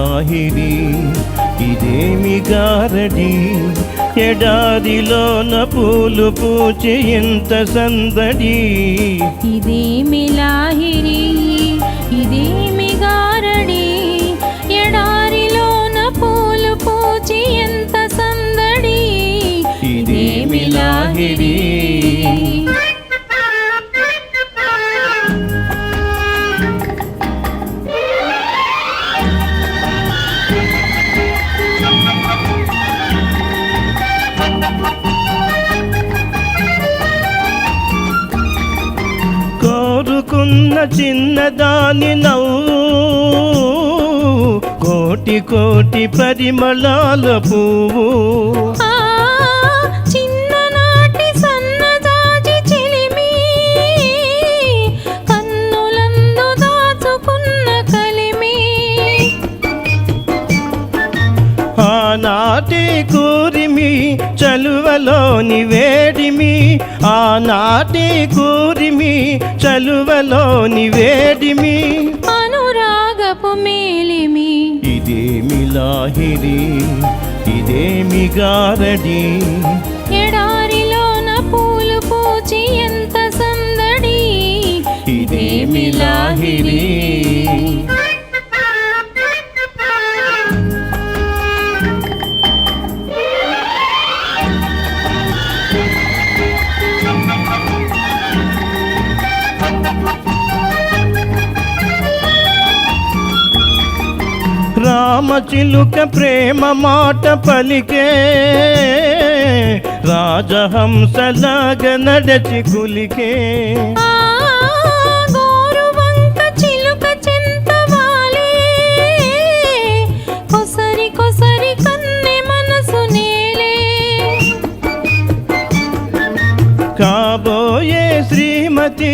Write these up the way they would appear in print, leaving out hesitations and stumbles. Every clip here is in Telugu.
లాహిరి ఇదేమి గారడి ఎడారిలోన పూలు పూచి ఎంత సందడి ఇదేమి లాహిరి ఇదేమి గారడి ఎడారిలోన పూలు పూచి ఎంత సందడి ఇదేమి లాహిరి కోరుకున్న చిన్నదాని నవ్వు కోటి కోటి పరిమళాల పువ్వు చిన్ననాటి సన్నజాజి చిలిమి కన్నులందు దాచుకున్న కలిమి ఆనాటి కూరిమి చలువలోని వేడిమి ఆనాటి కూరిమి చలువలోని వేడిమి అనురాగపు మేలిమి ఇదేమి లాహిరి ఇదేమి గారడి ఎడారిలోన పూలు పూచి ఎంత సందడి ఇదేమి లాహిరి రామచిలుక ప్రేమ మాట పలికే రాజహంసలాగ నడచి కులికే గోరువంక చిలుక చెంతవాలే కొసరి కొసరి కన్నె మనసు నేలే కాబోయే శ్రీమతి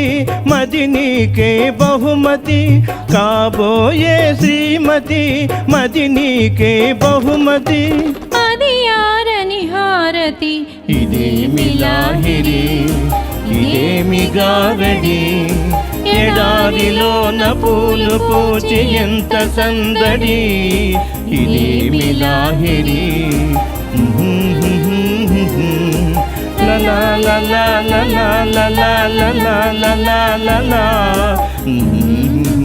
మది నీకే బహుమతి కాబోయే శ్రీమతి మది నీకే బహుమతి అది ఆరని హారతి ఇదేమి లాహిరి ఇదేమి గారడి ఎడారిలోన పూలు పూచి ఎంత సందడి ఇదేమి Lahiri la la la la la la la la la la la la